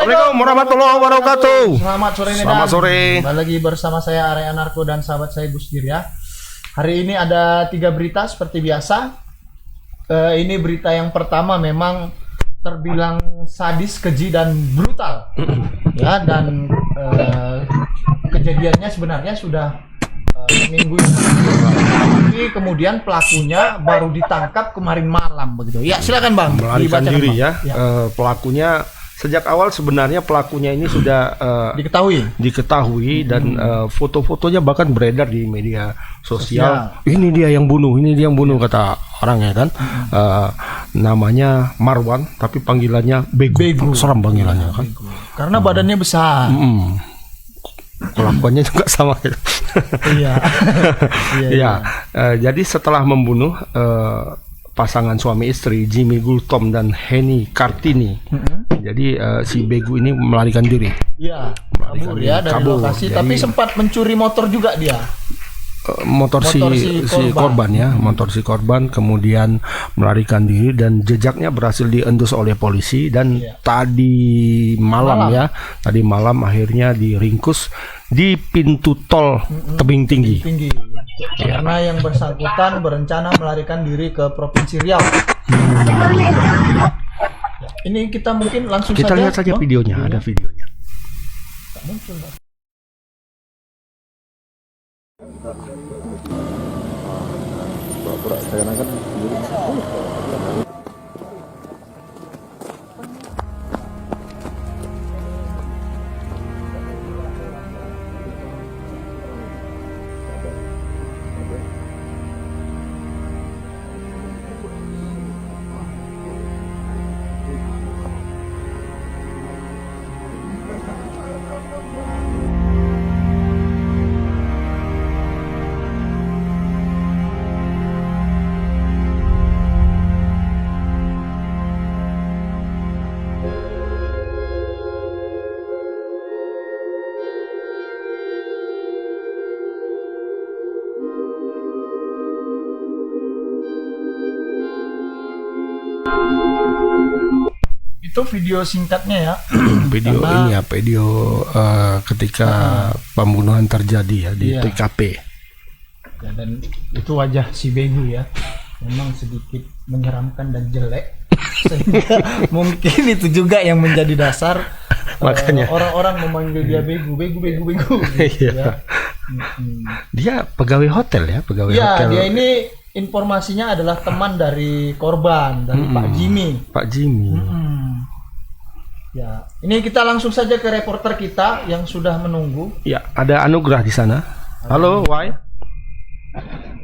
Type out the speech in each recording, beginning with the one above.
Assalamualaikum warahmatullahi wabarakatuh. Selamat sore Medan. Selamat sore. Kembali lagi bersama saya Arya Anarko dan sahabat saya Gus Dir ya. Hari ini ada 3 berita seperti biasa. Ini berita yang pertama memang terbilang sadis, keji dan brutal. Ya, dan kejadiannya sebenarnya sudah minggu ini. Tapi kemudian pelakunya baru ditangkap kemarin malam begitu. Ya, silakan Bang. Melarikan diri Bang. ya. Pelakunya sejak awal sebenarnya pelakunya ini sudah diketahui dan foto-fotonya bahkan beredar di media sosial. Ini dia yang bunuh kata orangnya kan. Namanya Marwan tapi panggilannya Begu. Seram panggilannya kan. Karena badannya besar. Kelakuannya juga sama gitu. Iya. Jadi setelah membunuh pasangan suami istri Jimmy Gultom dan Henny Kartini, jadi si Begu ini melarikan diri. Iya, kabur ya dari lokasi. Tapi sempat mencuri motor juga dia. Motor si korban ya, motor si korban kemudian melarikan diri dan jejaknya berhasil diendus oleh polisi dan tadi malam akhirnya diringkus di pintu tol Tebing Tinggi. Karena yang bersangkutan berencana melarikan diri ke Provinsi Riau. Ini kita mungkin langsung kita lihat saja videonya, ada videonya. Itu video singkatnya ya. Video ketika pembunuhan terjadi ya di TKP. Ya, dan itu wajah si Begu ya. Memang sedikit menyeramkan dan jelek. Sehingga mungkin itu juga yang menjadi dasar makanya orang-orang memanggil dia Begu. Ya. Dia pegawai hotel ya, hotel. Dia ini informasinya adalah teman dari korban, dari Pak Jimmy. Ya, ini kita langsung saja ke reporter kita yang sudah menunggu. Ya, ada Anugrah di sana. Halo, Wai.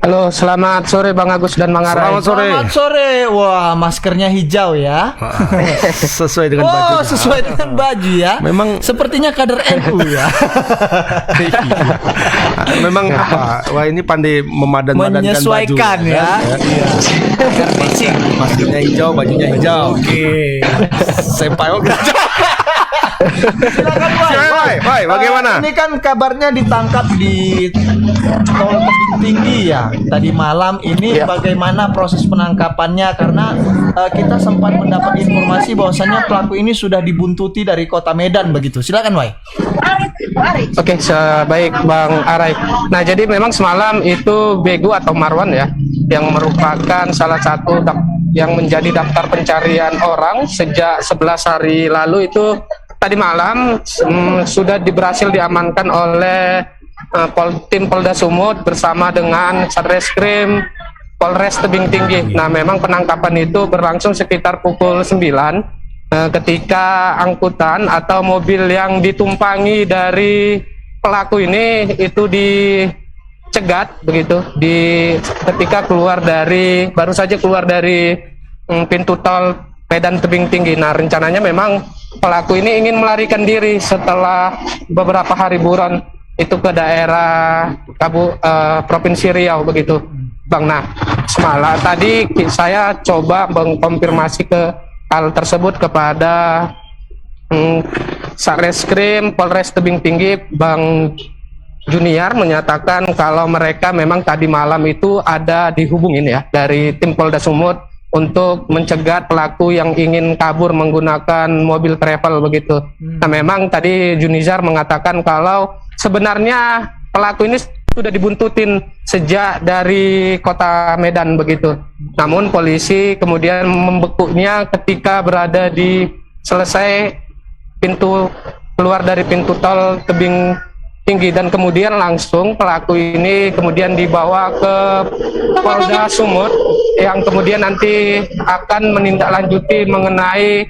Halo, selamat sore Bang Agus dan Bang Arai. Selamat sore. Wah, maskernya hijau ya. Sesuai dengan baju. Sesuai dengan baju ya. Memang sepertinya kader NU ya. Memang apa? Wah, ini pandai memadankan menyesuaikan baju. Ya. Maskernya hijau, bajunya hijau. Oke. Senpai Silakan Wai, bagaimana? Ini kan kabarnya ditangkap di Tol Tebing Tinggi ya. Tadi malam ini bagaimana proses penangkapannya karena kita sempat mendapat informasi bahwasannya pelaku ini sudah dibuntuti dari kota Medan begitu. Silakan Wai. Oke, baik Bang Arai. Nah, jadi memang semalam itu Begu atau Marwan ya yang merupakan salah satu yang menjadi daftar pencarian orang sejak 11 hari lalu itu tadi malam sudah berhasil diamankan oleh tim Polda Sumut bersama dengan Satreskrim Polres Tebing Tinggi. Nah, memang penangkapan itu berlangsung sekitar pukul 9 ketika angkutan atau mobil yang ditumpangi dari pelaku ini itu dicegat begitu ketika baru saja keluar dari pintu tol Medan Tebing Tinggi. Nah, rencananya memang pelaku ini ingin melarikan diri setelah beberapa hari buron itu ke daerah Provinsi Riau begitu, Bang. Nah, semalam tadi saya coba mengkonfirmasi hal tersebut kepada Satreskrim Polres Tebing Tinggi, Bang Junior menyatakan kalau mereka memang tadi malam itu ada dihubungin ya dari tim Polda Sumut untuk mencegat pelaku yang ingin kabur menggunakan mobil travel begitu. Nah, memang tadi Junizar mengatakan kalau sebenarnya pelaku ini sudah dibuntutin sejak dari kota Medan begitu. Namun polisi kemudian membekuknya ketika berada di selesai pintu keluar dari pintu tol Tebing Tinggi, dan kemudian langsung pelaku ini kemudian dibawa ke Polda Sumut yang kemudian nanti akan menindaklanjuti mengenai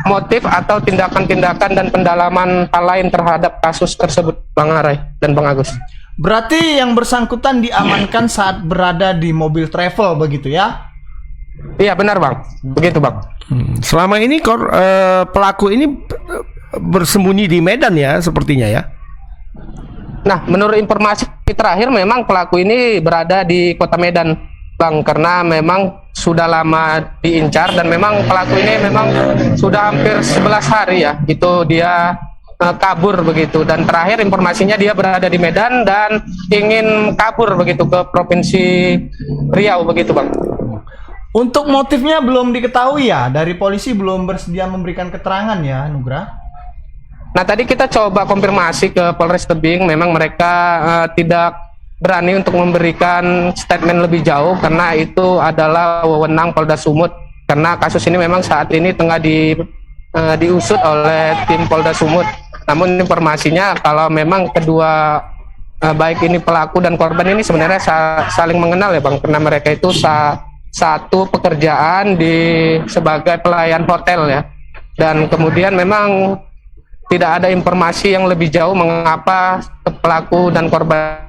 motif atau tindakan-tindakan dan pendalaman hal lain terhadap kasus tersebut, Bang Arai dan Bang Agus. Berarti yang bersangkutan diamankan saat berada di mobil travel begitu ya? Iya benar Bang, begitu Bang. Selama ini pelaku ini bersembunyi di Medan ya sepertinya ya? Nah, menurut informasi terakhir memang pelaku ini berada di kota Medan, Bang, karena memang sudah lama diincar dan memang pelaku ini memang sudah hampir 11 hari ya, itu dia kabur begitu, dan terakhir informasinya dia berada di Medan dan ingin kabur begitu ke Provinsi Riau begitu, Bang. Untuk motifnya belum diketahui ya, dari polisi belum bersedia memberikan keterangan ya, Nugra? Nah, tadi kita coba konfirmasi ke Polres Tebing, memang mereka tidak berani untuk memberikan statement lebih jauh karena itu adalah wewenang Polda Sumut, karena kasus ini memang saat ini tengah diusut oleh tim Polda Sumut. Namun informasinya kalau memang kedua baik ini pelaku dan korban ini sebenarnya saling mengenal ya Bang, karena mereka itu satu pekerjaan sebagai pelayan hotel ya, dan kemudian memang tidak ada informasi yang lebih jauh mengapa pelaku dan korban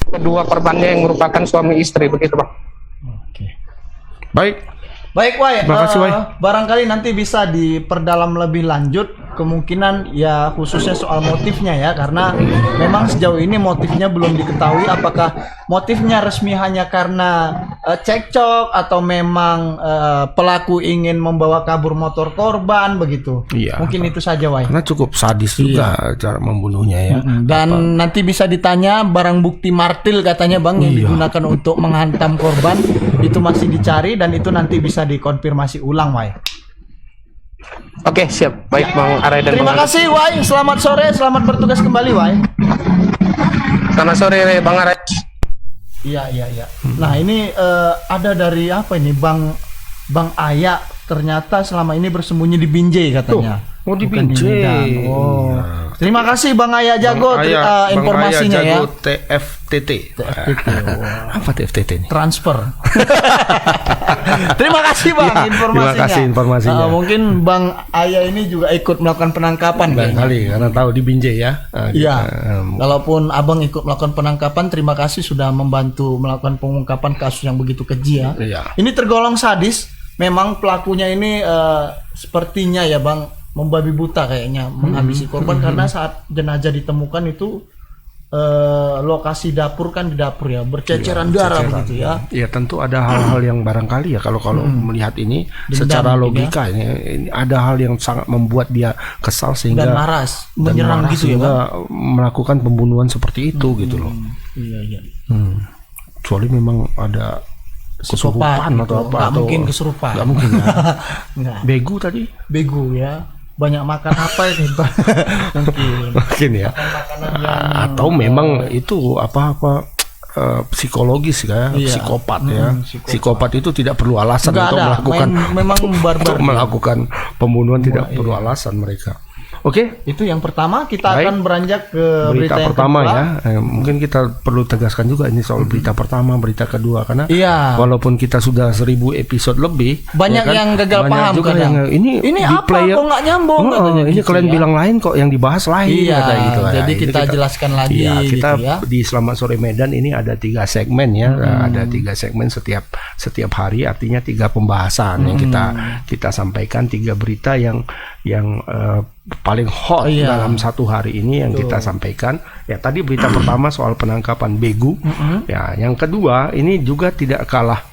kedua korbannya yang merupakan suami istri begitu Bang. Oke. Baik, Wai. Terima kasih, Wai. Barangkali nanti bisa diperdalam lebih lanjut kemungkinan ya, khususnya soal motifnya ya, karena memang sejauh ini motifnya belum diketahui apakah motifnya resmi hanya karena cekcok atau memang pelaku ingin membawa kabur motor korban begitu. Iya. Mungkin itu saja, Wai. Karena cukup sadis juga cara membunuhnya ya. Dan nanti bisa ditanya barang bukti martil katanya Bang yang digunakan untuk menghantam korban itu masih dicari dan itu nanti bisa dikonfirmasi ulang, Wai. Oke, siap. Baik Bang Arai dan Terima Bang kasih, Wai. Selamat sore, selamat bertugas kembali, Wai. Selamat sore Bang Arai. Iya. Nah, ini ada dari apa ini, Bang Aya, ternyata selama ini bersembunyi di Binjai katanya. Oh, di Bukan Binjai. Medan. Oh. Ya. Terima kasih Bang Aya Jago informasinya Bang Aya Jago ya. TFTT. Apa TFTT ini? Transfer. Terima kasih Bang informasinya. Terima kasih informasinya. Mungkin Bang Aya ini juga ikut melakukan penangkapan Kali karena tahu di Binjai ya. Iya. Kalaupun Abang ikut melakukan penangkapan, terima kasih sudah membantu melakukan pengungkapan kasus yang begitu keji ya. Iya. Ini tergolong sadis. Memang pelakunya ini sepertinya ya Bang membabi buta kayaknya menghabisi korban karena saat jenazah ditemukan itu lokasi dapur kan di dapur ya berceceran darah begitu ya. Ya tentu ada hal-hal yang barangkali ya kalau melihat ini secara logika ini ada hal yang sangat membuat dia kesal sehingga dan menyerang gitu ya Bang, melakukan pembunuhan seperti itu gitu loh. Iya. Kecuali memang ada kesurupan atau apa, nggak mungkin kesurupan. Nggak mungkin ya. Nggak. Begu tadi. Begu ya. Banyak makan apa ini Pak? Mungkin ya. Atau memang itu apa psikologis ya, psikopat ya. Psikopat itu tidak perlu alasan untuk melakukan untuk melakukan pembunuhan, tidak perlu alasan mereka. Oke, itu yang pertama. Kita akan beranjak ke berita yang pertama kedua. Ya. Mungkin kita perlu tegaskan juga ini soal berita pertama, berita kedua karena walaupun kita sudah 1000 episode lebih, banyak ya kan, yang gagal paham juga kadang. Ini apa kok nggak nyambung? Ini gitu kalian ya. bilang lain kok, yang dibahas lain kata gitu. Jadi kita jelaskan lagi. Ya, kita gitu ya. di Selamat Sore Medan ini ada 3 segmen ya, ada 3 segmen setiap hari, artinya 3 pembahasan yang kita sampaikan, 3 berita yang paling hot dalam satu hari ini yang kita sampaikan. Ya tadi berita pertama soal penangkapan Begu. Ya, yang kedua ini juga tidak kalah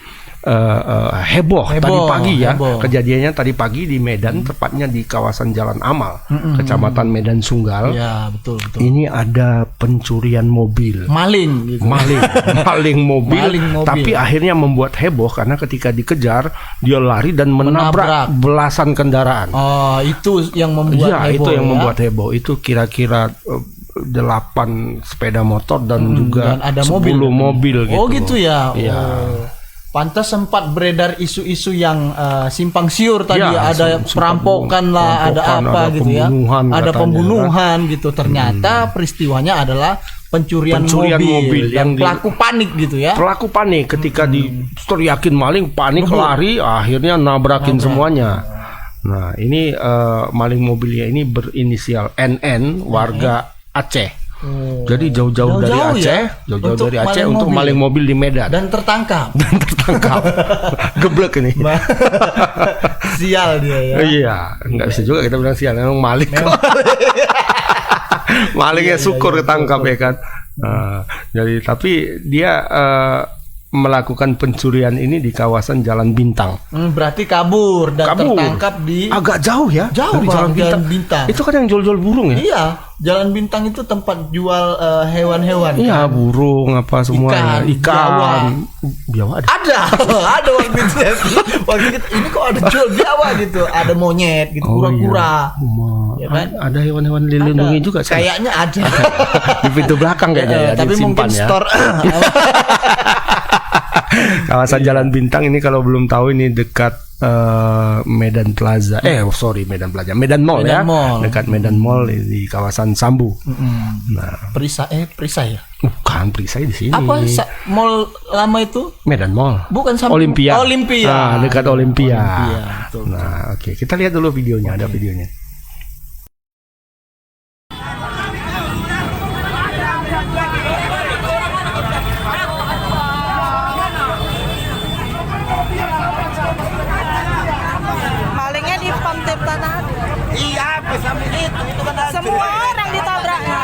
heboh tadi pagi ya. Heboh. Kejadiannya tadi pagi di Medan, tepatnya di kawasan Jalan Amal, Kecamatan Medan Sunggal. Ya, betul. Ini ada pencurian mobil. Maling gitu. Maling mobil. Maling mobil. Tapi akhirnya membuat heboh karena ketika dikejar dia lari dan menabrak belasan kendaraan. Oh, itu yang membuat heboh. Itu yang membuat heboh. Itu kira-kira 8 sepeda motor dan juga dan ada 10 mobil gitu. Oh, gitu ya. Iya. Oh. Pantas sempat beredar isu-isu yang simpang siur tadi, Ya, ada perampokan lah, ada apa ada gitu ya. Ada katanya, pembunuhan gitu. Ternyata peristiwanya adalah pencurian mobil dan pelaku panik gitu ya. Pelaku panik ketika diteriakin maling, panik lari, akhirnya nabrakin semuanya. Nah, ini maling mobilnya ini berinisial NN, warga Aceh. Jadi jauh-jauh dari Aceh, untuk maling mobil di Medan dan tertangkap. Geblek ini. Sial dia ya. Iya, nggak bisa juga kita bilang sial, memang maling. Malingnya syukur ketangkap ya kan. Jadi tapi dia melakukan pencurian ini di kawasan Jalan Bintang. Berarti kabur dan tertangkap di agak jauh ya. Jauh dari Jalan Bintang. Itu kan yang jual-jual burung ya? Iya, Jalan Bintang itu tempat jual hewan-hewan. Iya, kan? Burung apa semua. Ikan. Biawak ada. Ada waktu itu. Waktu itu ini kok ada jual biawak gitu. Ada monyet gitu, kura-kura. Ya kan? Ada hewan-hewan dilindungi juga. Kayaknya ada. Di pintu belakang kayaknya ya. Tapi mungkin ya. store. Kawasan Jalan Bintang ini kalau belum tahu ini dekat Medan Plaza. Medan Plaza. Medan Mall ya. Dekat Medan Mall di kawasan Sambu. Nah, Perisai ya? Bukan, Perisai di sini. Apa mall lama itu? Medan Mall. Bukan Sambu. Olimpia. Nah, dekat Olimpia. Betul. Nah, oke. Kita lihat dulu videonya, ada videonya. Iya, sampai itu kan semua orang ditabraknya.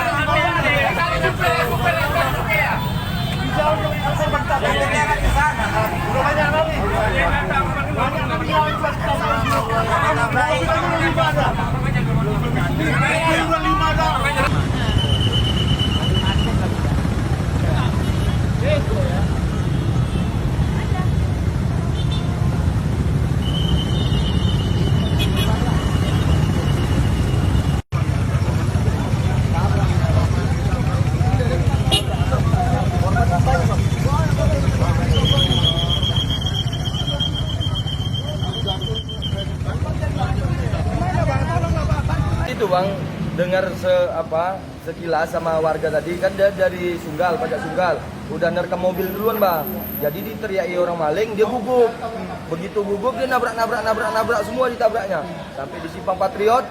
Itu Bang, dengar sekilas sama warga tadi kan dia dari Sunggal, pajak Sunggal, udah nerekam mobil duluan Bang. Jadi diteriaki orang maling, dia gugup. Begitu gugup dia nabrak semua ditabraknya. Sampai di Simpang Patriot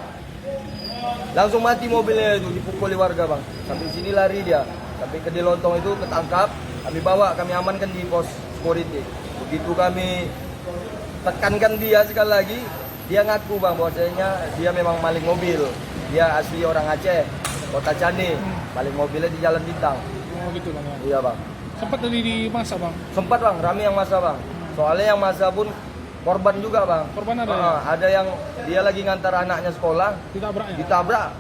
langsung mati mobilnya itu, dipukuli warga Bang. Sampai sini lari dia. Sampai ke Lontong itu ketangkap, kami amankan di pos security. Begitu kami tekankan dia sekali lagi, dia ngaku Bang bahwasanya dia memang maling mobil. Dia asli orang Aceh, Kota Cani. Maling mobilnya di Jalan Bintang. Oh gitu Bang. Iya Bang. Sempat tadi di masa Bang? Sempat Bang, rame yang masa Bang. Soalnya yang masa pun korban juga Bang. Korban ada ya? Ada yang dia lagi ngantar anaknya sekolah, ditabrak.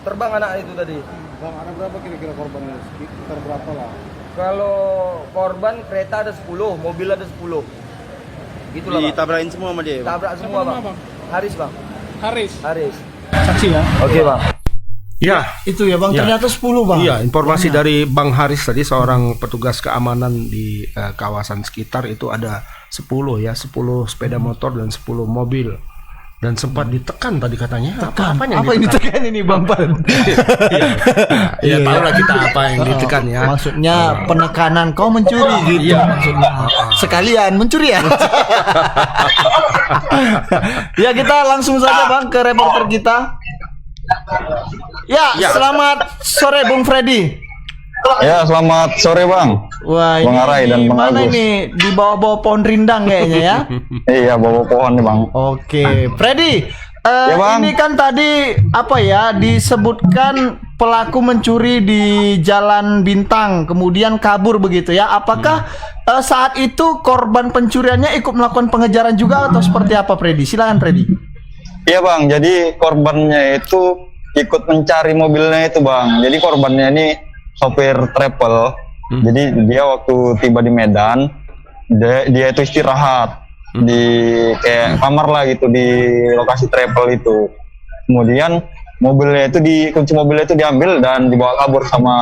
Terbang anak itu tadi. Bang, ada berapa kira-kira korban ini? Sekitar berapa lah? Kalau korban kereta ada 10, mobil ada 10. Gitulah Bang. Ditabrakin semua sama dia? Tabrak semua Bang. Haris Bang. Haris. Saksi ya? Oke Bang. Ya, itu ya Bang, ternyata 10 Bang. Iya, informasi dari Bang Haris tadi, seorang petugas keamanan di kawasan sekitar itu ada 10 sepeda motor dan 10 mobil. Dan sempat ditekan tadi katanya. Apa yang ditekan ini Bang Pan? Iya, tahu lah kita apa yang ditekan ya. Maksudnya penekanan kau mencuri gitu. Iya. Maksudnya sekalian mencuri ya. Ya, kita langsung saja Bang ke reporter kita. Ya, selamat sore Bung Freddy. Ya, selamat sore Bang. Wah, Bang Arai dan Bang mana Agus. ini di bawah-bawah pohon rindang kayaknya ya. Iya, bawa pohon nih Bang. Oke, Freddy. Ya, Bang. Ini kan tadi disebutkan pelaku mencuri di Jalan Bintang, kemudian kabur begitu ya. Apakah saat itu korban pencuriannya ikut melakukan pengejaran juga atau seperti apa, Freddy? Silakan, Freddy. Iya bang, jadi korbannya itu ikut mencari mobilnya itu bang. Jadi korbannya ini sopir travel. Jadi dia waktu tiba di Medan, dia itu istirahat di kayak kamar lah gitu di lokasi travel itu. Kemudian kunci mobilnya itu diambil dan dibawa kabur sama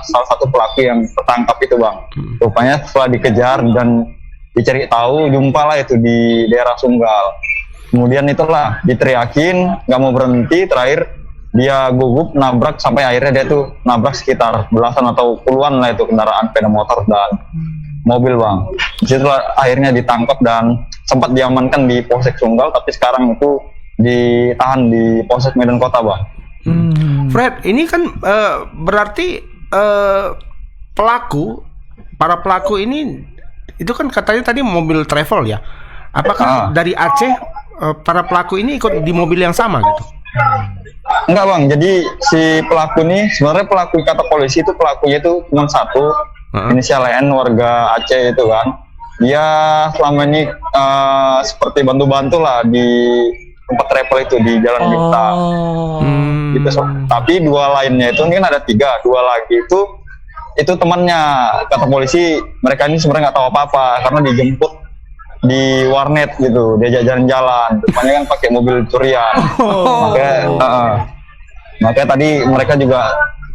salah satu pelaku yang tertangkap itu bang. Rupanya setelah dikejar dan dicari tahu, jumpalah itu di daerah Sunggal. Kemudian itulah diteriakin, nggak mau berhenti, terakhir dia gugup nabrak sampai akhirnya dia tuh nabrak sekitar belasan atau puluhan lah itu kendaraan sepeda motor dan mobil bang. Disitulah akhirnya ditangkap dan sempat diamankan di Polsek Sunggal, tapi sekarang itu ditahan di Polsek Medan Kota bang. Fred, ini kan berarti para pelaku ini itu kan katanya tadi mobil travel ya. Apakah dari Aceh para pelaku ini ikut di mobil yang sama gitu? Enggak bang, jadi si pelaku ini sebenarnya pelaku kata polisi itu pelakunya itu cuma satu, inisial N, warga Aceh itu kan. Dia selama ini seperti bantu-bantu lah di tempat travel itu di Jalan Bintang. Gitu, tapi dua lainnya itu ini kan ada 3, 2 lagi itu temannya kata polisi. Makanya ini sebenarnya nggak tahu apa-apa karena dijemput di warnet gitu, diajak jalan-jalan. Rupanya kan pakai mobil curian. Makanya tadi mereka juga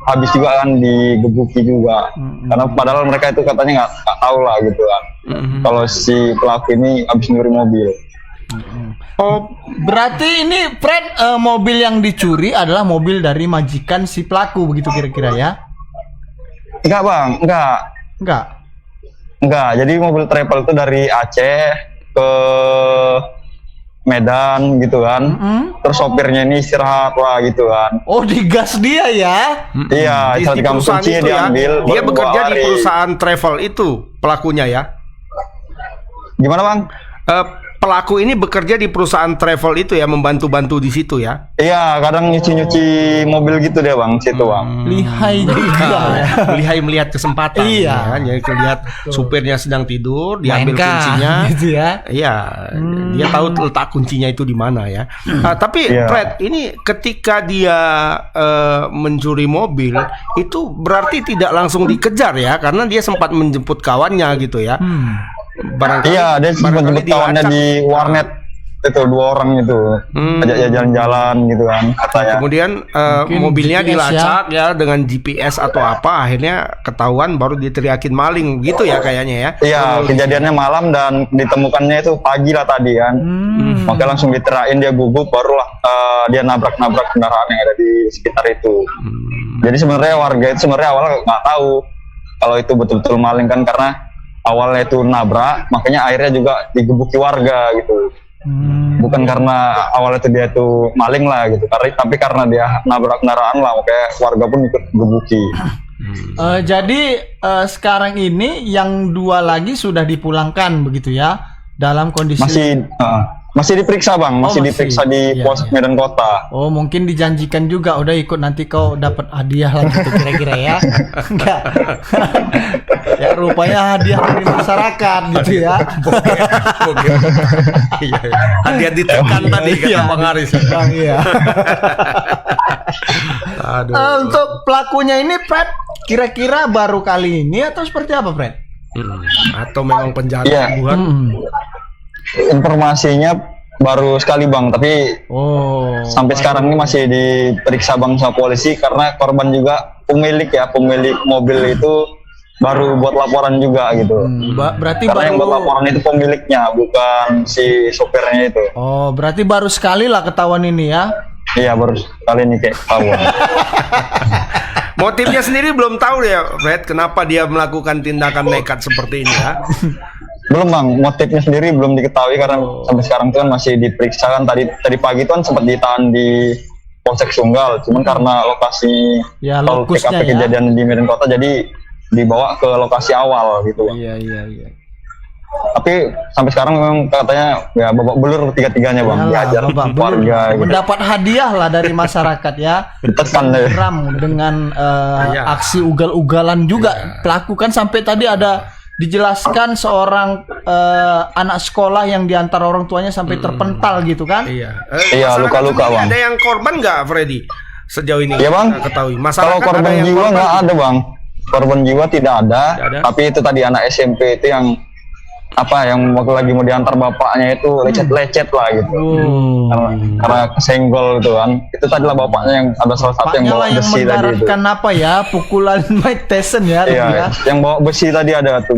habis juga kan digebuki juga. Karena padahal mereka itu katanya nggak tahu lah gitu kan. Kalau si pelaku ini habis nyuri mobil. Oh, berarti ini Fred, mobil yang dicuri adalah mobil dari majikan si pelaku begitu kira-kira ya? Enggak bang, enggak. Jadi mobil travel itu dari Aceh ke Medan gitu kan. Terus sopirnya ini istirahat lah gitu kan. Oh, digas dia ya? Iya, di perusahaan kuncinya itu ya. diambil. Dia bekerja di perusahaan travel itu pelakunya ya. Gimana bang? Pelaku ini bekerja di perusahaan travel itu ya, membantu-bantu di situ ya. Iya, kadang nyuci-nyuci mobil gitu dia bang, situ bang. Lihai juga. Lihai melihat kesempatan. Iya. Ya. Jadi lihat supirnya sedang tidur, diambil Mainkah, kuncinya. gitu ya. Iya, dia tahu letak kuncinya itu di mana ya. Tapi Fred, ini ketika dia mencuri mobil itu berarti tidak langsung dikejar ya, karena dia sempat menjemput kawannya gitu ya. Barangkali, iya, dia sempat jemput kawannya di warnet itu 2 orang itu, ajak jalan-jalan gitu kan katanya. Kemudian mobilnya GPS dilacak ya dengan GPS atau apa, akhirnya ketahuan baru diteriakin maling gitu ya kayaknya ya. Iya, kejadiannya malam dan ditemukannya itu pagi lah tadi kan. Makanya langsung diterain, dia gugup, barulah dia nabrak kendaraan yang ada di sekitar itu. Jadi sebenarnya warga itu sebenarnya awalnya nggak tahu kalau itu betul-betul maling kan, karena awalnya itu nabrak, makanya akhirnya juga digebuki warga gitu. Bukan karena awalnya itu dia itu maling lah gitu, tapi karena dia nabrak kendaraan lah, makanya warga pun ikut gebuki. Jadi sekarang ini yang 2 lagi sudah dipulangkan begitu ya, dalam kondisi Masih diperiksa bang, masih masih. diperiksa di Polsek Medan Kota. Oh, mungkin dijanjikan juga udah ikut nanti kau dapat hadiah lah gitu kira-kira ya. Enggak. Ya rupanya hadiah dari masyarakat gitu ya. Hadiah ditekan tadi kata Bang Aris. Bang, iya. Untuk pelakunya ini Fred, kira-kira baru kali ini atau seperti apa Fred? Atau memang penjara buat? Informasinya baru sekali bang, tapi sampai sekarang ini masih diperiksa bang sama polisi karena korban juga pemilik mobil itu baru buat laporan juga gitu. Berarti karena yang buat laporan itu pemiliknya, bukan si sopirnya itu. Oh, berarti baru sekali lah ketahuan ini ya? Iya, baru sekali ini kayak ketahuan. Motifnya sendiri belum tahu ya, Fred, kenapa dia melakukan tindakan nekat seperti ini ya? Belum bang, motifnya sendiri belum diketahui karena sampai sekarang itu kan masih diperiksa kan. Tadi pagi itu kan sempat ditahan di Polsek Sunggal, cuman karena lokasi TKP kejadian di Medan Kota jadi dibawa ke lokasi awal gitu. Iya. tapi sampai sekarang memang katanya ya babak belur tiga-tiganya bang, Yalah, diajar babak belur. warga gitu. Mendapat hadiah lah dari masyarakat ya. Ditekan deh. Ram dengan aksi ugal-ugalan juga pelaku kan, sampai tadi ada dijelaskan seorang anak sekolah yang diantar orang tuanya sampai terpental gitu kan. Iya. Iya, Masyarakat luka-luka, sendiri Bang. Ada yang korban nggak, Freddy? Sejauh ini Iya bang, kita ketahui. kalau Masyarakat korban ada yang jiwa korban? nggak ada bang, korban jiwa tidak ada, Tidak ada. tapi itu tadi anak SMP itu yang apa, yang waktu lagi mau diantar bapaknya itu lecet-lecet lah gitu, karena kesenggol gitu kan, itu tadi lah bapaknya yang ada salah satu yang Bapaknya bawa lah yang besi tadi itu, mendaratkan apa ya, pukulan Mike Tyson ya, Rudy ya. iya, yang bawa besi tadi ada tuh.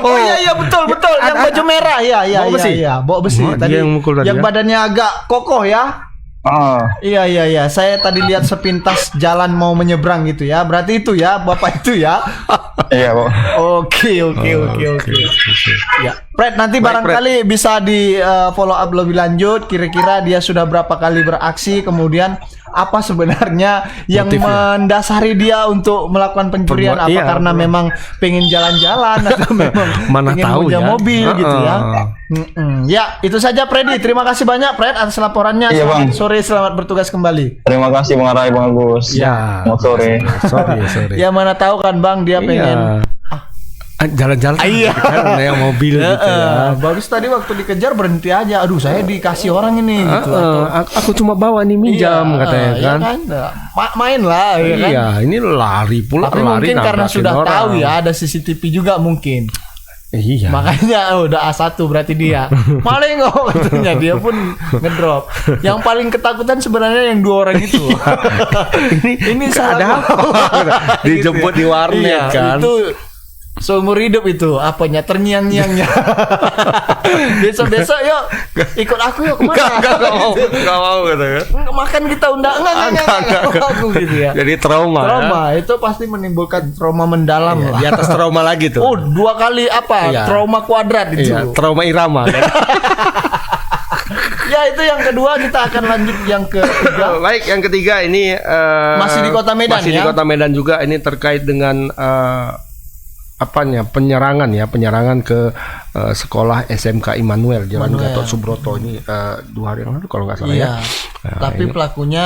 Oh iya betul yang baju merah ya Bawa besi? bawa besi Oh, dia tadi yang mukul tadi ya? badannya agak kokoh ya. Ah, Iya saya tadi lihat sepintas jalan mau menyeberang gitu ya, berarti itu ya bapak itu ya. iya Pak. Oke. Ya, Fred nanti Baik, barangkali bisa di follow up lebih lanjut. Kira-kira dia sudah berapa kali beraksi, kemudian apa sebenarnya yang Motifnya. mendasari dia untuk melakukan pencurian? Apa Iya, karena memang pengen jalan-jalan atau memang Mana pengen tahu punya ya. mobil gitu ya? Ya, itu saja Freddy. Terima kasih banyak Fred atas laporannya. Iya, Selamat Bang. sore, selamat bertugas kembali. Terima kasih Bang Arai, Bang Agus. Ya. Selamat sore. Sorry. Ya mana tahu kan Bang, dia pengen. Jalan-jalan Iya. kan ada yang mobil gitu ya. Bagus tadi waktu dikejar berhenti aja. Aduh, saya dikasih orang ini gitu. Aku cuma bawa nih minjam katanya iya kan. Main lah ya kan. Iya, ini lari pula. Tapi lari mungkin karena nabrakin sudah orang. tahu ya ada CCTV juga mungkin. Iya. Makanya udah A1 berarti dia. Maling kok katanya, dia pun ngedrop. Yang paling ketakutan sebenarnya yang dua orang itu. ini salah ada gua. apa? Dijemput di warnet Iya, kan. Itu seumur hidup itu apanya terngiang-ngiangnya. Besok-besok yuk ikut aku yuk kemana? Enggak mau katanya. Makan kita undang enggak aku gitu ya. Jadi trauma. Trauma itu pasti menimbulkan trauma mendalam Ya. lah. Di atas trauma lagi tuh. Oh, 2 kali apa? Iya. Trauma kuadrat itu. Iya, trauma irama kan. Ya, itu yang kedua, kita akan lanjut yang ketiga. Baik, yang ketiga ini Masih di Kota Medan, masih di ya? Kota Medan juga, ini terkait dengan penyerangan ke sekolah SMK Immanuel Jalan Gatot Subroto ini 2 hari yang lalu kalau nggak salah Iya. ya. Nah, Tapi ini- pelakunya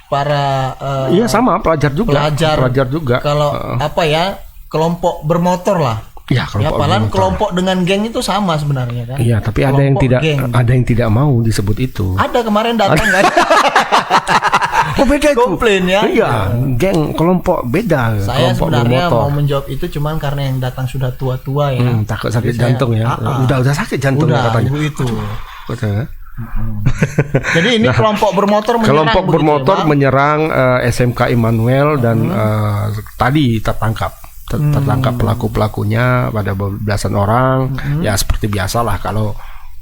para iya sama pelajar juga. pelajar juga. Kalau apa ya, kelompok bermotor lah. Iya, Ya, padahal kelompok dengan geng itu sama sebenarnya kan. Iya, tapi ada yang Kelompok geng. tidak mau disebut itu. Ada kemarin datang kan. Oh, beda itu. Komplain ya. Iya, geng kelompok beda. Saya kelompok sebenarnya bermotor. mau menjawab itu cuman karena yang datang sudah tua-tua ya. Takut sakit Jadi saya- jantung ya. Udah sakit jantung Udah, katanya. ibu itu. Katanya. Jadi ini kelompok bermotor menyerang. Kelompok begitu bermotor ya, Bang? menyerang SMK Immanuel dan tadi tertangkap pelaku-pelakunya pada belasan orang. Ya seperti biasalah kalau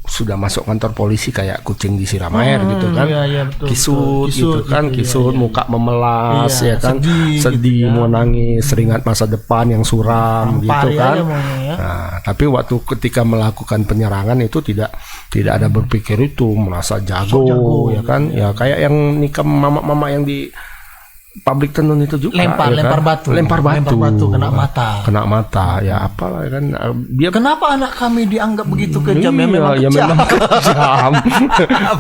sudah masuk kantor polisi kayak kucing disiram air gitu kan. Iya, betul, Kisut betul. gitu kan, gitu, kisut, iya. muka memelas Iya, ya kan. sedih Sedih, gitu ya. mau nangis, teringat masa depan yang suram gitu Tampari kan. aja maunya ya. Nah, tapi waktu ketika melakukan penyerangan itu tidak ada berpikir itu merasa jago, ya kan. Ya kayak yang nikam mama-mama yang di pabrik tenun itu juga Lempar batu. lempar batu kena mata. Ya apalah kan dia Kenapa anak kami dianggap begitu kejam? Ya memang ya kejam. memang kejam.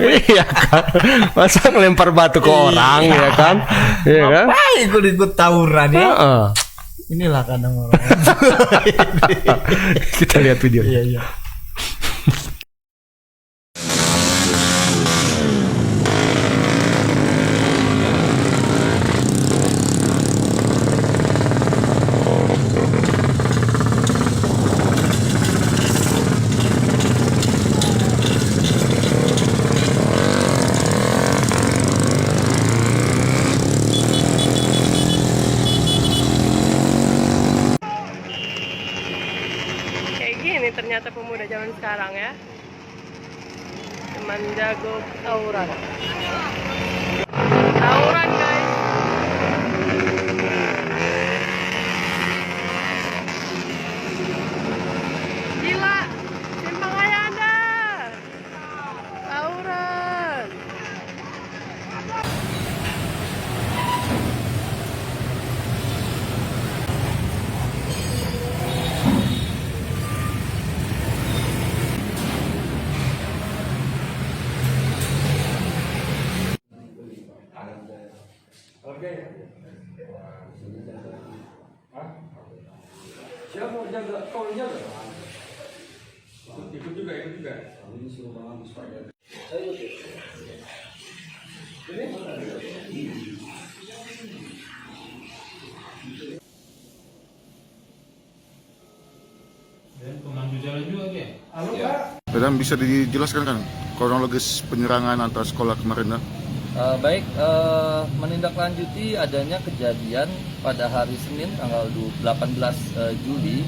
Iya kan, masa ngelempar batu ke orang ya kan, iya kan. Wah, ikut tawuran ya. Heeh. Inilah kadang orang. Kita lihat videonya. Iya. Kayak gini ternyata pemuda zaman sekarang ya. Cuman jago tawuran. Tawuran guys. Gila, simpang aja Anda. Tawuran. Siapa mau jaga? Kau yang jaga? Ikut juga. Ini suruh Bang Agus Pak jaga. Dan bisa dijelaskan kan kronologis penyerangan antar sekolah kemarin? Baik, menindaklanjuti adanya kejadian pada hari Senin tanggal 18 Juli.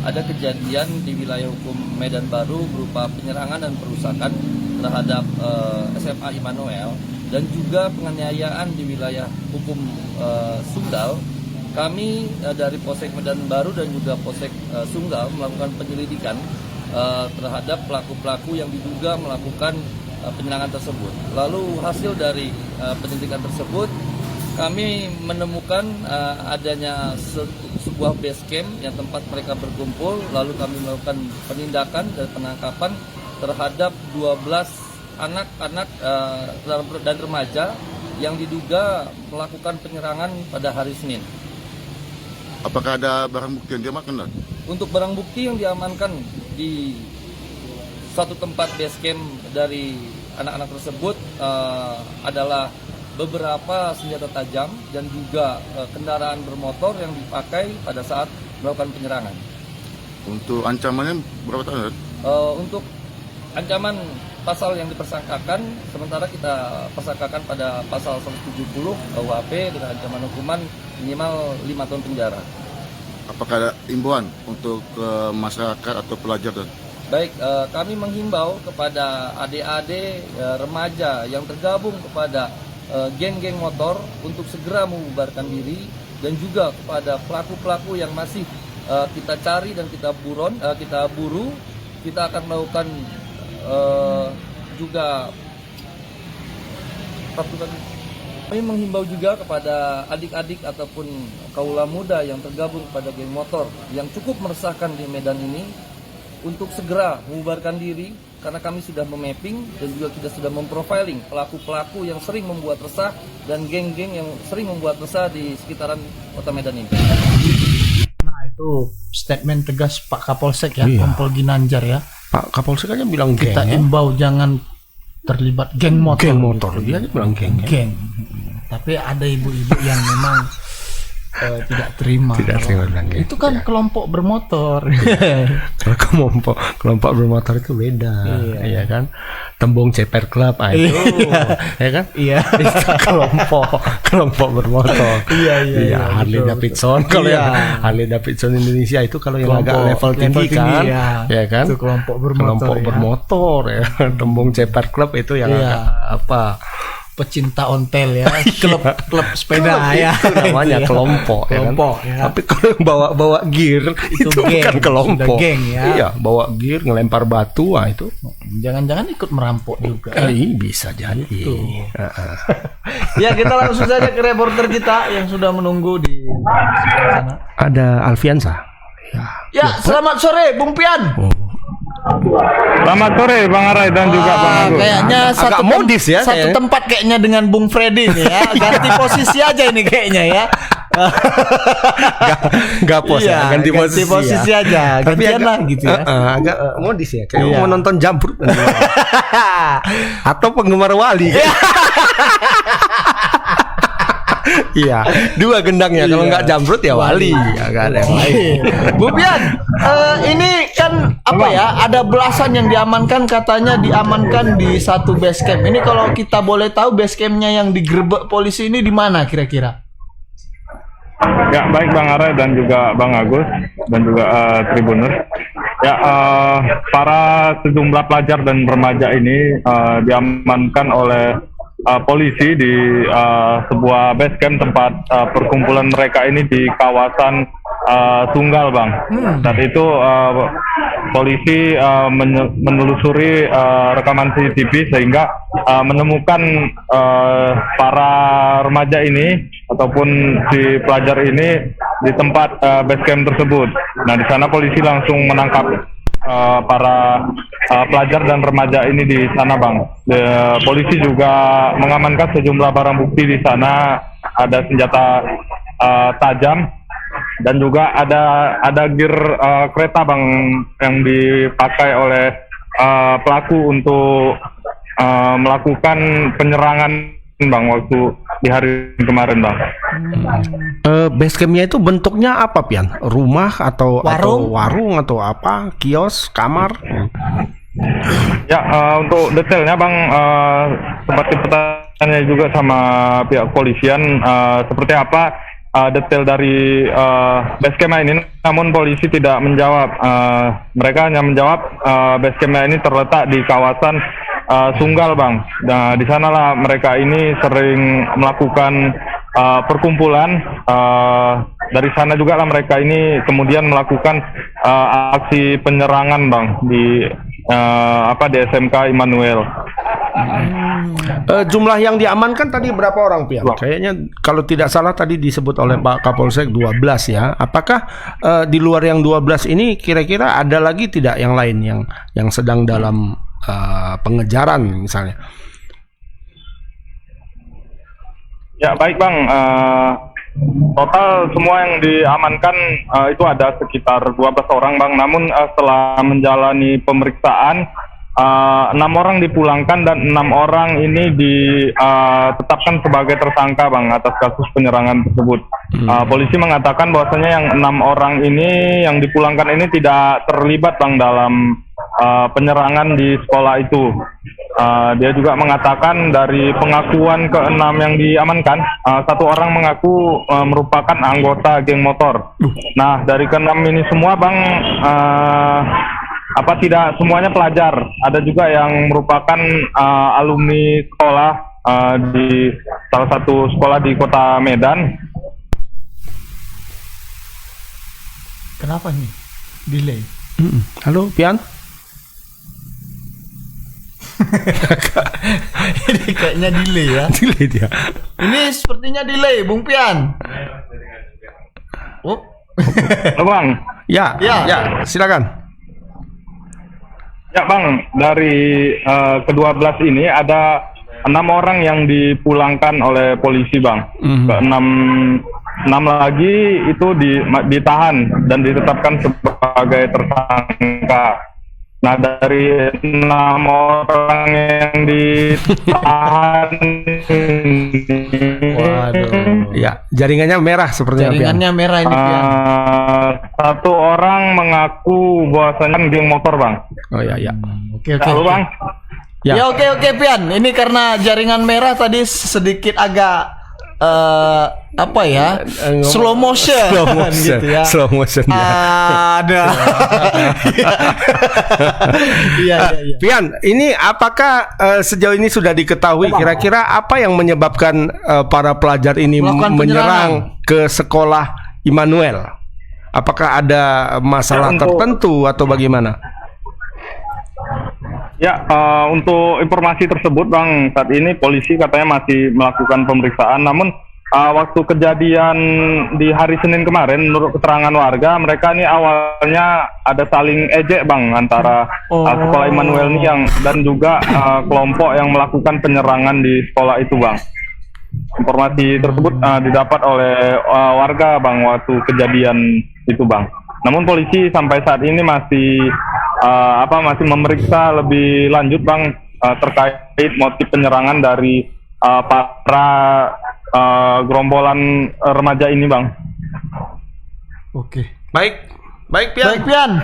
Ada kejadian di wilayah hukum Medan Baru berupa penyerangan dan perusakan terhadap SMA Immanuel dan juga penganiayaan di wilayah hukum Sunggal. Kami dari Polsek Medan Baru dan juga Polsek Sunggal melakukan penyelidikan terhadap pelaku-pelaku yang diduga melakukan penyerangan tersebut. Lalu hasil dari penyelidikan tersebut, kami menemukan adanya sebuah base camp yang tempat mereka berkumpul. Lalu kami melakukan penindakan dan penangkapan terhadap 12 anak-anak dan remaja yang diduga melakukan penyerangan pada hari Senin. Apakah ada barang bukti yang diamankan? Untuk barang bukti yang diamankan di satu tempat base camp dari anak-anak tersebut adalah beberapa senjata tajam dan juga kendaraan bermotor yang dipakai pada saat melakukan penyerangan. Untuk ancamannya berapa tahun? Untuk ancaman pasal yang dipersangkakan, sementara kita persangkakan pada pasal 170 KUHP dengan ancaman hukuman minimal 5 tahun penjara. Apakah ada imbauan untuk masyarakat atau pelajar? Baik, kami menghimbau kepada adik-adik remaja yang tergabung kepada geng-geng motor untuk segera membubarkan diri, dan juga kepada pelaku-pelaku yang masih kita cari dan kita buru, kita akan melakukan juga. Kami menghimbau juga kepada adik-adik ataupun kaula muda yang tergabung pada geng motor yang cukup meresahkan di Medan ini untuk segera membubarkan diri, karena kami sudah memapping dan juga kita sudah memprofiling pelaku-pelaku yang sering membuat resah dan geng-geng yang sering membuat resah di sekitaran kota Medan ini. Nah, itu statement tegas Pak Kapolsek ya, Kompol Ginanjar ya. Pak Kapolsek aja bilang kita imbau jangan terlibat geng motor. Geng motor, dia aja bilang geng. Tapi ada ibu-ibu yang memang tidak terima. Itu kan kelompok bermotor. Kalau kelompok bermotor itu beda, ya kan? Tembung Ceper Club itu, ya kan? Iya. Itu kelompok bermotor. Iya. Harley Davidson. Kalau yang Harley Davidson Indonesia itu kalau yang agak level tinggi kan, ya kan? Itu kelompok bermotor ya. Tembung Ceper Club itu yang agak apa? Pecinta ontel ya, klub sepeda ya, itu namanya kelompok ya kan? Tapi kalau yang bawa gear itu bukan kelompok, geng ya. Iya, bawa gear ngelempar batu, itu jangan-jangan ikut merampok juga. Bisa jadi. Ya, kita langsung saja ke reporter kita yang sudah menunggu di sana. Ada Alfiansa. Ya, selamat sore Bung Pian. Selamat sore Bang Arai dan juga Bang Agus. Kayaknya agak modis ya. Satu tempat kayaknya dengan Bung Freddy nih ya. Ganti posisi aja ini kayaknya ya. Gak pos ya, ganti posisi aja. Gantian lah gitu ya. Agak modis ya, kayak mau nonton Jambrut atau penggemar Wali. Iya, dua gendangnya. Kalau nggak Jambrut ya Wali, ya kan yang lain. Bu Pian, ini kan apa ya? Ada belasan yang diamankan, katanya diamankan di satu base camp. Ini kalau kita boleh tahu base campnya yang digerebek polisi ini di mana kira-kira? Ya, baik Bang Arai dan juga Bang Agus dan juga Tribuners. Ya, para sejumlah pelajar dan remaja ini diamankan oleh polisi di sebuah base camp tempat perkumpulan mereka ini di kawasan Sunggal, Bang. Saat itu polisi menelusuri rekaman CCTV sehingga menemukan para remaja ini ataupun si pelajar ini di tempat base camp tersebut. Nah, di sana polisi langsung menangkap para pelajar dan remaja ini di sana, Bang. Polisi juga mengamankan sejumlah barang bukti di sana. Ada senjata tajam, dan juga ada gear kereta bang yang dipakai oleh pelaku untuk melakukan penyerangan bang waktu di hari kemarin bang. Base campnya itu bentuknya apa Pian? Rumah atau warung atau apa? Kios, kamar? Ya, untuk detailnya bang, seperti pertanyaan juga sama pihak kepolisian, seperti apa detail dari base camp ini, namun polisi tidak menjawab. Mereka hanya menjawab base camp ini terletak di kawasan Sunggal bang. Nah, di sanalah mereka ini sering melakukan perkumpulan. Dari sana juga lah mereka ini kemudian melakukan aksi penyerangan bang di di SMK Immanuel. Jumlah yang diamankan tadi berapa orang Pian? Kayaknya kalau tidak salah tadi disebut oleh Pak Kapolsek 12 ya. Apakah di luar yang 12 ini kira-kira ada lagi tidak yang lain yang sedang dalam pengejaran misalnya? Ya baik bang, total semua yang diamankan itu ada sekitar 12 orang bang. Namun setelah menjalani pemeriksaan 6 orang dipulangkan dan 6 orang ini ditetapkan sebagai tersangka bang atas kasus penyerangan tersebut. Polisi mengatakan bahwasanya yang 6 orang ini yang dipulangkan ini tidak terlibat bang dalam penyerangan di sekolah itu. Dia juga mengatakan dari pengakuan ke-6 yang diamankan, 1 orang mengaku merupakan anggota geng motor. Nah dari ke-6 ini semua bang, tidak semuanya pelajar. Ada juga yang merupakan alumni sekolah di salah satu sekolah di kota Medan. Kenapa nih? Delay. Halo Pian? Ini kayaknya delay ya. Delay dia. Ini sepertinya delay, Bung Pian. Bang. Ya, silakan. Ya bang, dari ke-12 ini ada 6 orang yang dipulangkan oleh polisi bang. Ke-6 lagi itu ditahan dan ditetapkan sebagai tersangka. Nah dari 6 orang yang ditahan, waduh, ya jaringannya merah sepertinya. Jaringannya merah ini. 1 orang mengaku bahwasanya geng motor bang. Oh ya. Oke. Bang. Ya oke Pian. Ini karena jaringan merah tadi sedikit agak slow motion gitu ya. Slow motion ya. Ada. Iya. Pian, ini apakah sejauh ini sudah diketahui kira-kira apa yang menyebabkan para pelajar ini menyerang ke sekolah Immanuel? Apakah ada masalah tertentu atau bagaimana? Ya, untuk informasi tersebut bang, saat ini polisi katanya masih melakukan pemeriksaan. Namun waktu kejadian di hari Senin kemarin, menurut keterangan warga, mereka ini awalnya ada saling ejek bang antara sekolah Immanuel ini dan juga kelompok yang melakukan penyerangan di sekolah itu bang. Informasi tersebut didapat oleh warga bang waktu kejadian itu bang. Namun polisi sampai saat ini masih memeriksa lebih lanjut bang terkait motif penyerangan dari para gerombolan remaja ini bang. Oke. Baik Pian.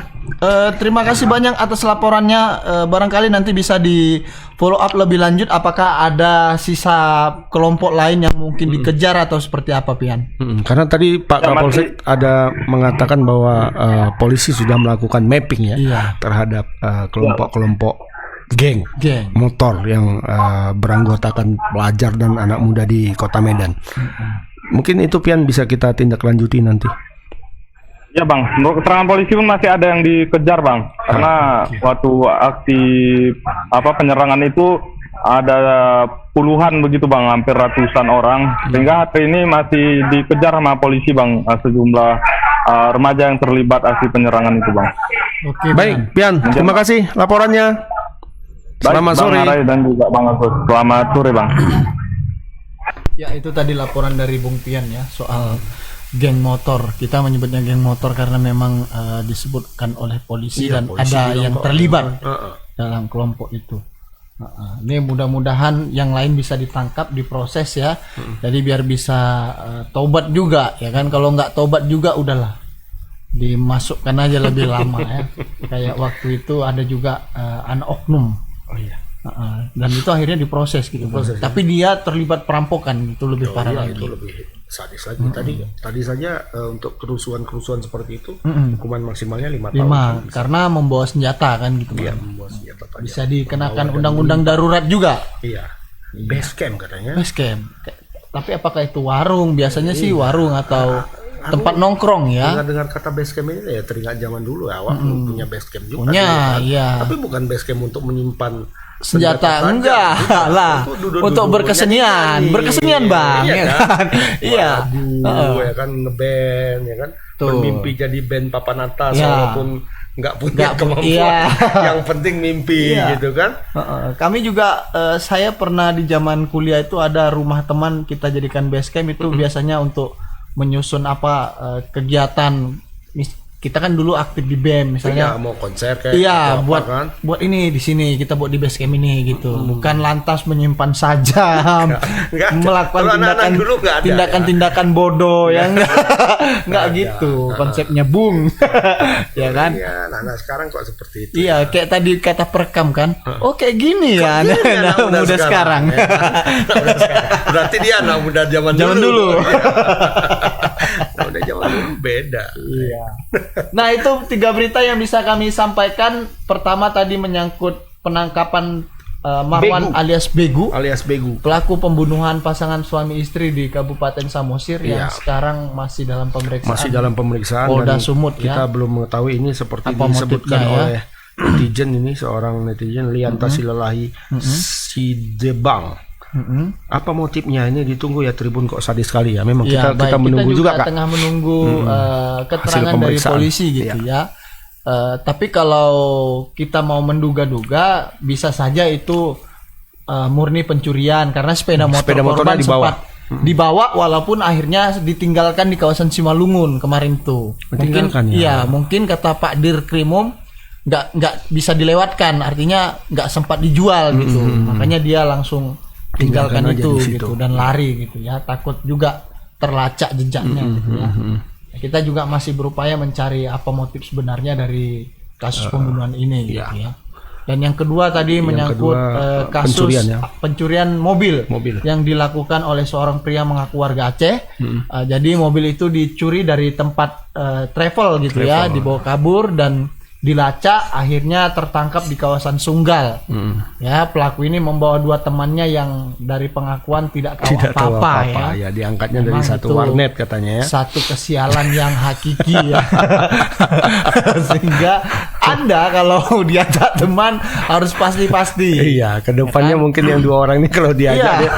Terima kasih banyak atas laporannya. Barangkali nanti bisa di follow up lebih lanjut. Apakah ada sisa kelompok lain yang mungkin dikejar atau seperti apa Pian? Karena tadi Pak Kapolsek ada mengatakan bahwa polisi sudah melakukan mapping ya terhadap kelompok-kelompok geng motor yang beranggotakan pelajar dan anak muda di Kota Medan. Mungkin itu Pian bisa kita tindak lanjuti nanti. Ya bang, menurut keterangan polisi pun masih ada yang dikejar bang, karena waktu aksi penyerangan itu ada puluhan begitu bang, hampir ratusan orang, sehingga hari ini masih dikejar sama polisi bang, sejumlah remaja yang terlibat aksi penyerangan itu bang. Oke, baik Pian, terima kasih laporannya. Selamat sore. Bang Arai dan juga Bang Agus, selamat sore bang. Ya, itu tadi laporan dari Bung Pian ya soal geng motor. Kita menyebutnya geng motor karena memang disebutkan oleh polisi dan polisi ada yang terlibat Heeh. dalam kelompok itu. Ini mudah-mudahan yang lain bisa ditangkap, diproses ya. Jadi biar bisa tobat juga ya kan. Kalau nggak tobat juga udahlah, dimasukkan aja lebih lama ya. Kayak waktu itu ada juga anak oknum. Oh iya. Dan itu akhirnya diproses gitu. Tapi dia terlibat perampokan, itu lebih parah lagi. Itu lebih sadis lagi. Tadi saja untuk kerusuhan seperti itu hukuman maksimalnya 5 tahun. Karena membawa senjata kan gitu. Iya, membawa senjata tajam. Bisa dikenakan undang-undang darurat juga. Iya. Base camp katanya. Base camp. Tapi apakah itu warung? Biasanya sih warung atau tempat nongkrong ya. Dengar kata base camp ini ya teringat zaman dulu ya. Awak punya base camp juga. Punya, kan? iya. Tapi bukan base camp untuk menyimpan Senjata tajam. enggak lah. Itu Untuk berkesenian, Bang. Iya Ya kan? Iya. Ya kan ngeband ya kan. Bermimpi jadi band papan atas Ya. walaupun nggak punya kemampuan. Iya. Yang penting mimpi gitu kan. Kami juga saya pernah di zaman kuliah itu ada rumah teman kita jadikan base camp itu biasanya untuk menyusun kegiatan. Kita kan dulu aktif di BEM misalnya. Iya, mau konser kayak iya, buat kan? buat ini di sini kita buat di base camp ini gitu. Bukan lantas menyimpan sajam, melakukan tindakan-tindakan bodoh yang enggak gitu. Konsepnya Bung. Ya kan? Iya, nah sekarang kok seperti itu. Iya, kayak tadi kata perekam kan. Oh, kayak gini ya anak muda sekarang. Ya. Berarti dia anak muda zaman dulu. Nah, udah zaman dulu beda. Iya. Nah, itu 3 berita yang bisa kami sampaikan. Pertama tadi menyangkut penangkapan Marwan alias Begu, pelaku pembunuhan pasangan suami istri di Kabupaten Samosir yang sekarang masih dalam pemeriksaan. Polda Sumut kita belum mengetahui ini seperti disebutkan oleh netizen ini, seorang netizen Lianta Silalahi Sidebang. Apa motifnya ini ditunggu ya. Tribun kok sadis sekali ya. Memang kita menunggu juga Kak. Tengah menunggu keterangan dari polisi gitu ya. Tapi kalau kita mau menduga-duga bisa saja itu murni pencurian karena sepeda motor korban sempat dibawa walaupun akhirnya ditinggalkan di kawasan Simalungun kemarin tuh. Mungkin kata Pak Dirkrimum nggak bisa dilewatkan, artinya nggak sempat dijual gitu. Makanya dia langsung tinggalkan itu gitu dan lari gitu ya, takut juga terlacak jejaknya gitu ya. Kita juga masih berupaya mencari apa motif sebenarnya dari kasus pembunuhan ini gitu ya. Dan yang kedua tadi menyangkut kasus pencurian mobil yang dilakukan oleh seorang pria mengaku warga Aceh. Jadi mobil itu dicuri dari tempat travel gitu ya, dibawa kabur dan dilacak, akhirnya tertangkap di kawasan Sunggal. Ya, pelaku ini membawa 2 temannya yang dari pengakuan tidak tahu apa-apa ya. Diangkatnya memang dari satu warnet katanya ya. Satu kesialan yang hakiki ya. Sehingga Anda kalau diajak teman harus pasti-pasti. Iya, kedepannya mungkin yang 2 orang ini kalau diajak dia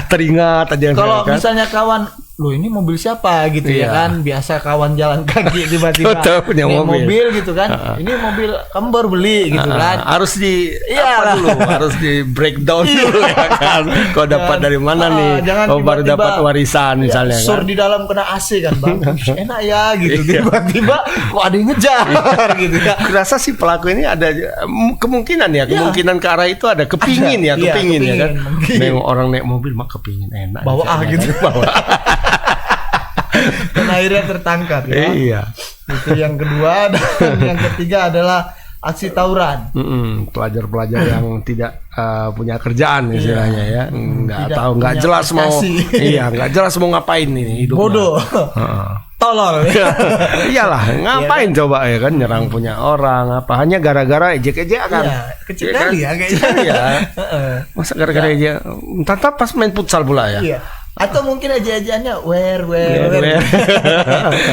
teringat aja. Kalau misalnya kawan, loh ini mobil siapa gitu ya kan, biasa kawan jalan kaki tiba-tiba punya mobil gitu kan, ini mobil kamu baru beli gitu kan, harus harus di breakdown dulu ya kan, kau dapat dari mana nih, kau baru dapat warisan misalnya kan, sur di dalam kena AC kan bang, enak ya gitu, tiba-tiba kok ada yang ngejar gitu ya. Rasa si pelaku ini ada kemungkinan kemungkinan ke arah itu ada, kepingin ya kan, memang orang naik mobil mah kepingin enak bawa gitu, bawa. Dan akhirnya tertangkap ya. Iya. Itu yang kedua. Dan yang ketiga adalah aksi tawuran. Pelajar-pelajar yang tidak punya kerjaan istilahnya ya, nggak jelas mau nggak jelas mau ngapain ini hidupnya. Bodoh. Tolol. Iyalah, ngapain coba ya kan, nyerang punya orang apa hanya gara-gara ejek-ejekan. Kecil kali ya kayaknya. Masa gara-gara ejek, entah pas main futsal pula ya. Iya. Atau mungkin aja-ajaannya where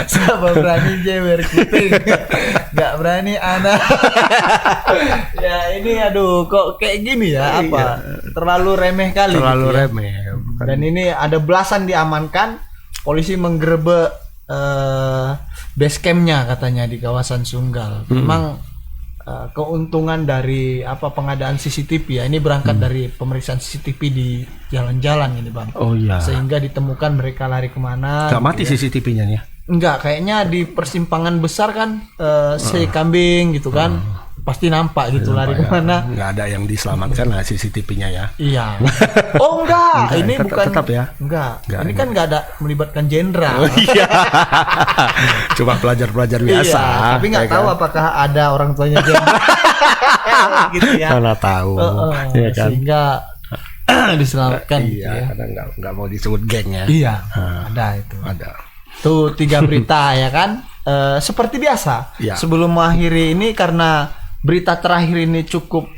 siapa berani jewer kuping, nggak berani anak. Ya ini aduh kok kayak gini ya, apa terlalu remeh kali, remeh. Dan ini ada belasan diamankan, polisi menggerebek base campnya katanya di kawasan Sunggal. Memang keuntungan dari pengadaan CCTV ya. Ini berangkat dari pemeriksaan CCTV di jalan-jalan ini bang. Oh iya. Sehingga ditemukan mereka lari kemana. Gak mati CCTV-nya nih ya? Enggak, kayaknya di persimpangan besar kan si kambing gitu kan. Pasti nampak gitu lari kemana. Nggak ada yang diselamatkan lah CCTV-nya ya. Iya. Oh enggak, ini bukan. Tetap ya. Enggak. Ini kan nggak ada melibatkan jenderal. Iya. Cuma pelajar-pelajar biasa. Iya, tapi nggak tahu apakah ada orang tuanya jenderal. Gitu ya. Karena tahu. Ya kan? Sehingga diselamatkan. Iya. Gitu ya. Karena nggak mau disebut geng ya. Iya. Ada itu. Ada. Tuh 3 berita ya kan. Seperti biasa. Ya. Sebelum mengakhiri ini karena berita terakhir ini cukup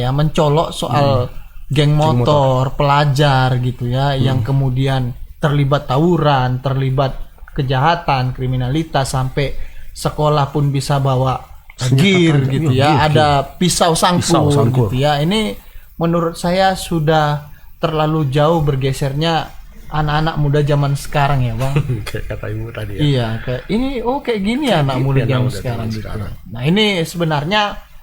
mencolok soal geng motor, pelajar gitu ya, yang kemudian terlibat tawuran, terlibat kejahatan, kriminalitas, sampai sekolah pun bisa bawa gear gitu ya, ada pisau sangkur gitu ya. Ini menurut saya sudah terlalu jauh bergesernya anak-anak muda zaman sekarang ya bang. Kayak kata ibu tadi ya. Iya, kayak gini anak muda zaman sekarang gitu. Nah ini sebenarnya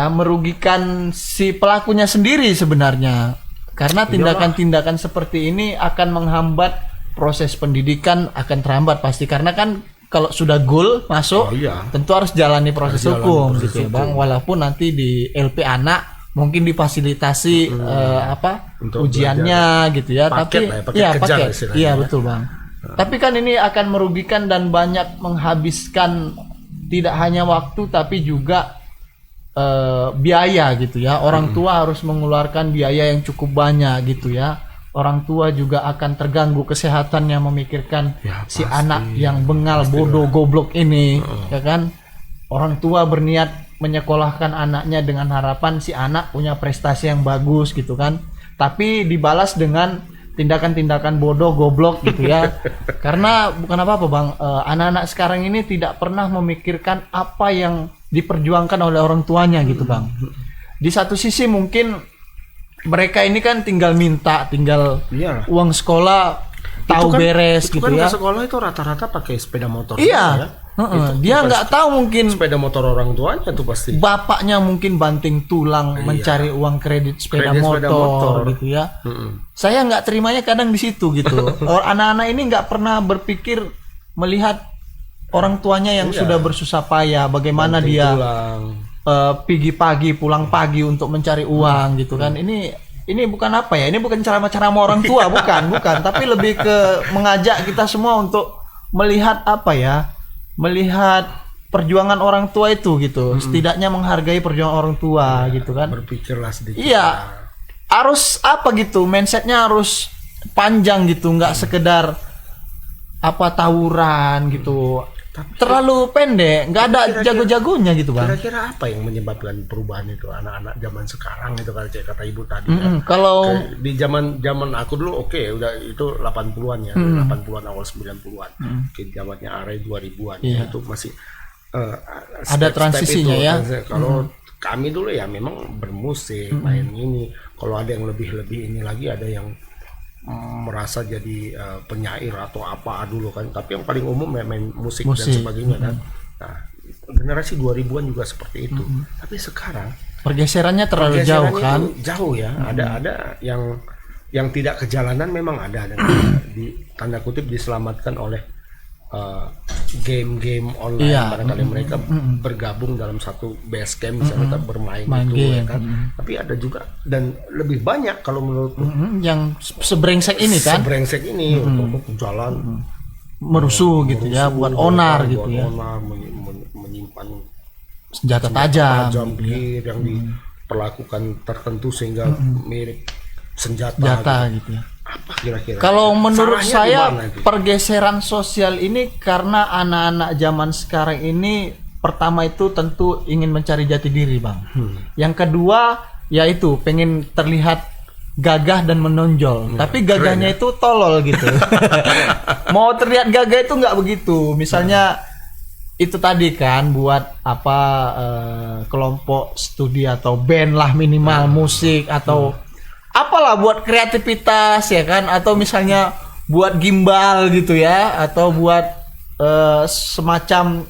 merugikan si pelakunya sendiri sebenarnya, karena tindakan-tindakan seperti ini akan menghambat proses pendidikan, akan terhambat pasti, karena kan kalau sudah goal masuk tentu harus jalani proses hukum gitu ya bang, walaupun nanti di LP anak mungkin difasilitasi ujiannya gitu ya, paket tapi paket ya. Betul bang. Tapi kan ini akan merugikan dan banyak menghabiskan tidak hanya waktu tapi juga biaya gitu ya. Orang tua harus mengeluarkan biaya yang cukup banyak gitu ya. Orang tua juga akan terganggu kesehatannya memikirkan si anak yang bengal, bodoh, goblok ini ya kan. Orang tua berniat menyekolahkan anaknya dengan harapan si anak punya prestasi yang bagus gitu kan, tapi dibalas dengan tindakan-tindakan bodoh, goblok gitu ya. Karena bukan apa-apa bang, anak-anak sekarang ini tidak pernah memikirkan apa yang diperjuangkan oleh orang tuanya gitu bang. Di satu sisi mungkin mereka ini kan tinggal minta, uang sekolah tahu kan, beres gitu kan ya. Ke sekolah itu rata-rata pakai sepeda motor. Iya. Dia nggak tahu mungkin sepeda motor orang tuanya tuh pasti. Bapaknya mungkin banting tulang mencari uang kredit sepeda motor gitu ya. Saya nggak terimanya kadang di situ gitu. Anak-anak ini nggak pernah berpikir melihat orang tuanya yang sudah bersusah payah, bagaimana banting dia pergi pagi pulang pagi untuk mencari uang gitu kan. Ini bukan ini bukan cara orang tua, bukan, tapi lebih ke mengajak kita semua untuk melihat melihat perjuangan orang tua itu gitu. Setidaknya menghargai perjuangan orang tua gitu kan. Berpikirlah sedikit. Iya. Harus mindsetnya harus panjang gitu, nggak sekedar tawuran gitu. Terlalu pendek, nggak ada jago-jagonya gitu bang. Kira-kira apa yang menyebabkan perubahan itu anak-anak zaman sekarang itu, kalau kata ibu tadi kalau di zaman aku dulu udah itu 80-an ya, 80-an awal 90-an. Ke zamannya Arai 2000-an itu masih ada transisinya ya. Kalau kami dulu ya memang bermusik, main ini. Kalau ada yang lebih ini lagi, ada yang merasa jadi penyair atau apa dulu kan, tapi yang paling umum main musik dan sebagainya kan. Nah, generasi 2000-an juga seperti itu. Tapi sekarang pergeserannya terlalu jauh kan. Jauh ya. Ada yang tidak ke jalanan, memang ada di tanda kutip diselamatkan oleh game-game online. Barangkali mereka bergabung dalam satu base camp misalnya, bermain itu ya kan. Tapi ada juga, dan lebih banyak kalau menurutku yang sebrengsek ini kan, untuk jalan merusuh gitu ya, buat onar gitu ya, menyimpan senjata tajam yang diperlakukan tertentu sehingga mirip senjata gitu ya. Apa kira-kira? Kalau menurut saya pergeseran sosial ini karena anak-anak zaman sekarang ini, pertama itu tentu ingin mencari jati diri bang. Yang kedua yaitu pengen terlihat gagah dan menonjol, tapi gagahnya itu tolol gitu. Mau terlihat gagah itu nggak begitu. Misalnya itu tadi kan buat kelompok studi atau band lah minimal, musik atau apalah buat kreativitas ya kan, atau misalnya buat gimbal gitu ya, atau buat semacam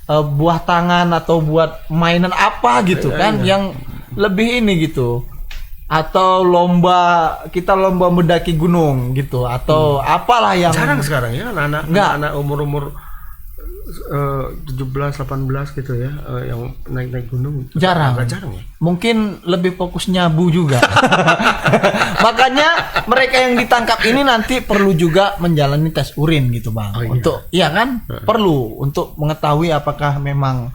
buah tangan atau buat mainan apa gitu kan yang lebih ini gitu, atau kita lomba mendaki gunung gitu, atau apalah yang jarang sekarang ya anak umur 17-18 gitu ya, yang naik gunung jarang ya. Mungkin lebih fokus nyabu juga. Makanya mereka yang ditangkap ini nanti perlu juga menjalani tes urin gitu bang, untuk iya kan perlu untuk mengetahui apakah memang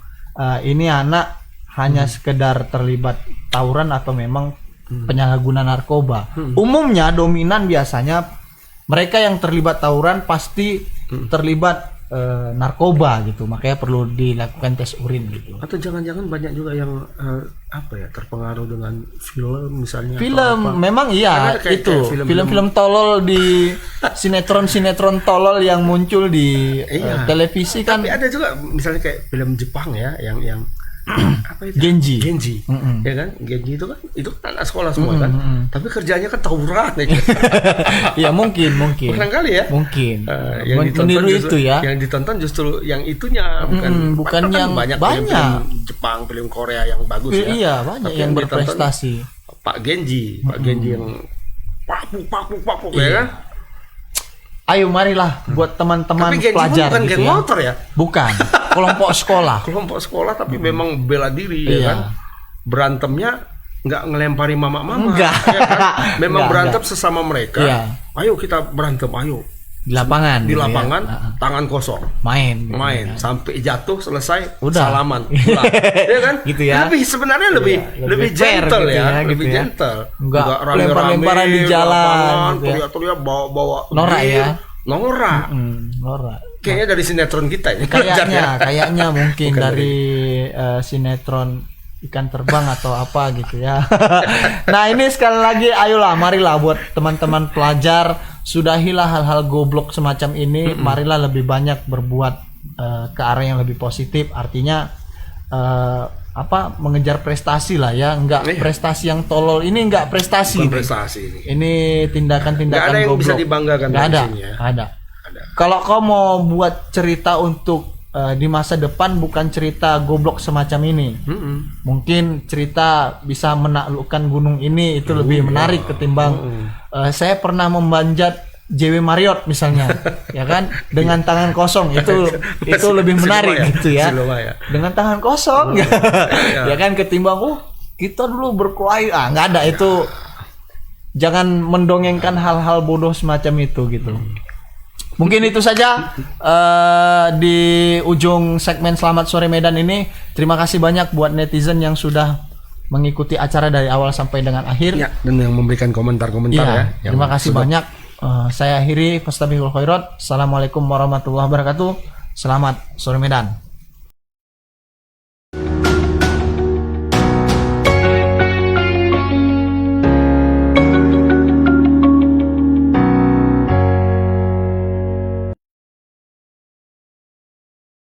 ini anak hanya sekedar terlibat tawuran atau memang penyalahguna narkoba. Umumnya dominan biasanya mereka yang terlibat tawuran pasti terlibat narkoba gitu, makanya perlu dilakukan tes urin gitu. Atau jangan-jangan banyak juga yang terpengaruh dengan film misalnya. Film memang iya itu film-film tolol di sinetron tolol yang muncul di televisi kan. Tapi ada juga misalnya kayak film Jepang ya yang apa itu? Genji. Ya kan? Genji itu kan anak sekolah semua kan. Tapi kerjanya kan tawuran ya. Ya mungkin. Barangkali ya. Mungkin. Yang meniru itu ya. Yang ditonton justru yang itunya bukan yang banyak. Film Jepang, film Korea yang bagus ya. Iya, banyak yang berprestasi. Pak Genji yang papuk ya kan. Ayo marilah buat teman-teman pelajar bukan gitu geng motor ya. Bukan. Kelompok sekolah tapi memang bela diri ya kan. Berantemnya nggak ngelempari mama-mama. Enggak. Ya kan? Memang berantem sesama mereka. Iya. Ayo kita berantem, ayo. Di lapangan. Di lapangan, tangan kosong. Main sampai jatuh selesai udah. Salaman. Pulang. Ya kan? Gitu ya. Sebenarnya lebih gentle gitu ya, lebih gentle. Enggak lempar-lemparan di jalan gitu ya. Teriak bawa norak ya. Norak. Kayaknya dari sinetron kita ini. Kayaknya mungkin dari sinetron ikan terbang atau apa gitu ya. Nah ini sekali lagi ayolah marilah buat teman-teman pelajar, sudahilah hal-hal goblok semacam ini. Marilah lebih banyak berbuat ke arah yang lebih positif, artinya mengejar prestasi lah ya, enggak prestasi yang tolol ini, enggak prestasi. Ini tindakan-tindakan goblok. Enggak ada yang goblok. bisa dibanggakan Enggak ada. Sini, ya? Ada. Kalau kau mau buat cerita untuk di masa depan, bukan cerita goblok semacam ini. Mungkin cerita bisa menaklukkan gunung ini, itu lebih menarik ketimbang saya pernah memanjat JW Marriott misalnya, ya kan, dengan tangan kosong, itu lebih menarik gitu ya. Dengan tangan kosong, ya kan, ketimbang kita dulu berkelahi, nggak ada itu. Jangan mendongengkan hal-hal bodoh semacam itu gitu. Mungkin itu saja di ujung segmen Selamat Sore Medan ini. Terima kasih banyak buat netizen yang sudah mengikuti acara dari awal sampai dengan akhir. Ya, dan yang memberikan komentar-komentar ya. Terima kasih banyak. Saya akhiri. Fastabiqul khairat. Assalamualaikum warahmatullahi wabarakatuh. Selamat Sore Medan.